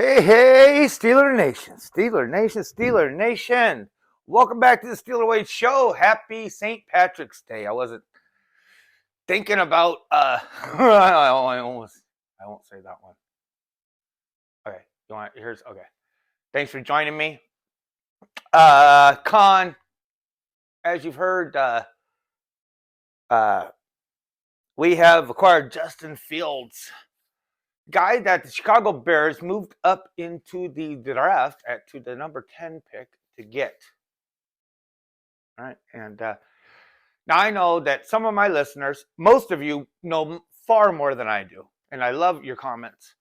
Hey, hey, Steeler Nation, Steeler Nation, Steeler Nation. Welcome back to the Steeler Way Show. Happy St. Patrick's Day. I wasn't thinking about, I won't say that one. Okay, okay. Thanks for joining me. Khan, as you've heard, we have acquired Justin Fields, guy that the Chicago Bears moved up into the draft to the number 10 pick to get. All right, and now I know that some of my listeners, most of you know far more than I do, and I love your comments.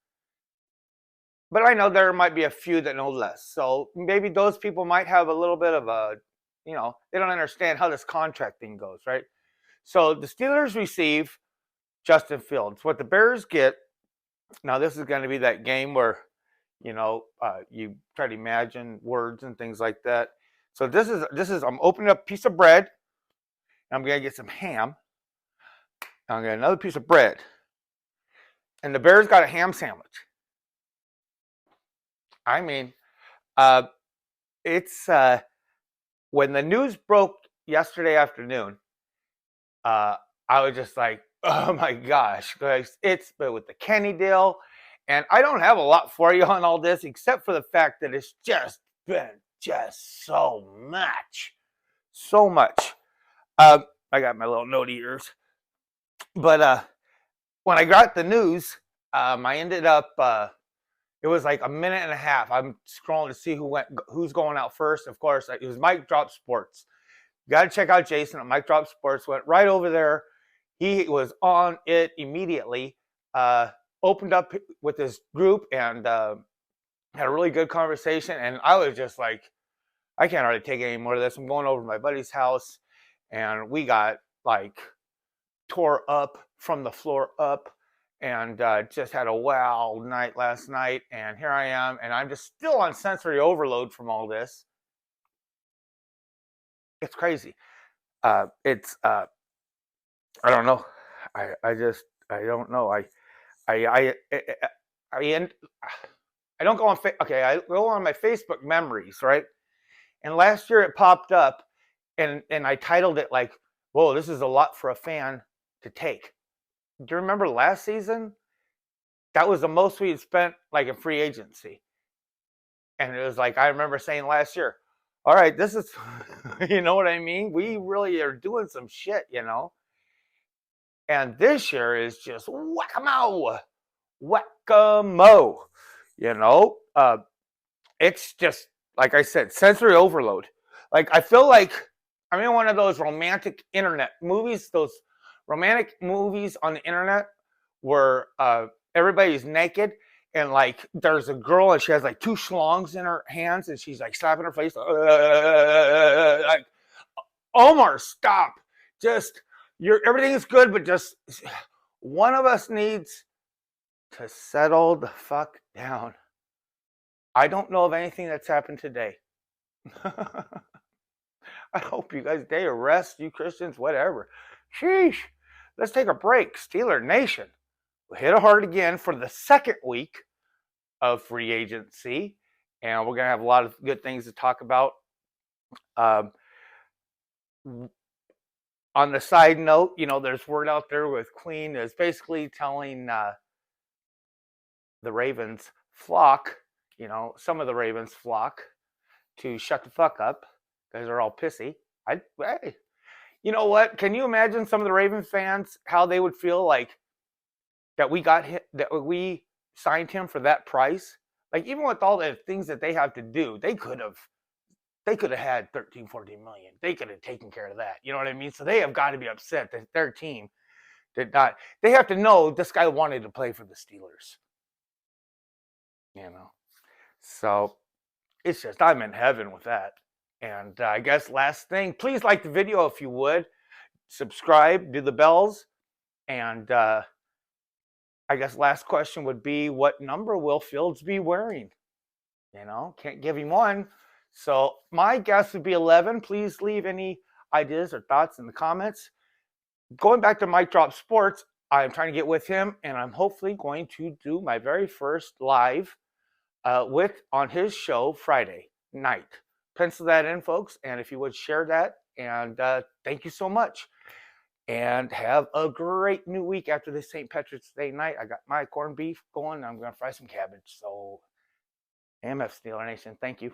But I know there might be a few that know less. So maybe those people might have a little bit of they don't understand how this contract thing goes, right? So the Steelers receive Justin Fields. What the Bears get, now this is going to be that game where, you try to imagine words and things like that. So this is I'm opening up a piece of bread. I'm going to get some ham. I'm going to get another piece of bread. And the Bears got a ham sandwich. I mean, it's when the news broke yesterday afternoon, I was just like, oh my gosh, guys, it's been with the Kenny deal. And I don't have a lot for you on all this, except for the fact that it's just been so much. So much. I got my little notey ears. But when I got the news, I ended up, it was like a minute and a half. I'm scrolling to see who's going out first. Of course, it was Mike Drop Sports. You got to check out Jason at Mike Drop Sports. Went right over there. He was on it immediately. Opened up with this group and had a really good conversation. And I was just like, I can't hardly take any more of this. I'm going over to my buddy's house, and we got like tore up from the floor up. And just had a wow night last night, and here I am, and I'm just still on sensory overload from all this. It's crazy. I don't know. I don't know. I don't go on. I go on my Facebook memories, right? And last year it popped up, and I titled it like, "Whoa, this is a lot for a fan to take." Do you remember last season? That was the most we had spent like in free agency. And it was like, I remember saying last year, all right, this is, you know what I mean? We really are doing some shit, And this year is just whack-a-mo. It's just, like I said, sensory overload. Like, I feel like I'm in one of those romantic internet movies, those romantic movies on the internet where everybody's naked and like there's a girl and she has like two schlongs in her hands and she's like slapping her face. Like, Omar, stop. Just everything is good, but just one of us needs to settle the fuck down. I don't know of anything that's happened today. I hope you guys day of rest, you Christians, whatever. Sheesh. Let's take a break. Steeler Nation. We'll hit it hard again for the second week of free agency. And we're going to have a lot of good things to talk about. On the side note, there's word out there with Queen is basically telling the Ravens flock, some of the Ravens flock to shut the fuck up because they're all pissy. Hey, you know what? Can you imagine some of the Ravens fans, how they would feel like that we got him, that we signed him for that price? Like, even with all the things that they have to do, they could have had 13, 14 million. They could have taken care of that. You know what I mean? So they have got to be upset that their team did not. They have to know this guy wanted to play for the Steelers. So it's just, I'm in heaven with that. And I guess last thing, please like the video if you would. Subscribe, do the bells. And I guess last question would be, what number will Fields be wearing? Can't give him one. So my guess would be 11. Please leave any ideas or thoughts in the comments. Going back to Mike Drop Sports, I'm trying to get with him, and I'm hopefully going to do my very first live on his show Friday night. Pencil that in, folks, and if you would share that, and thank you so much. And have a great new week after this St. Patrick's Day night. I got my corned beef going. I'm going to fry some cabbage. So, AMF Steeler Nation, thank you.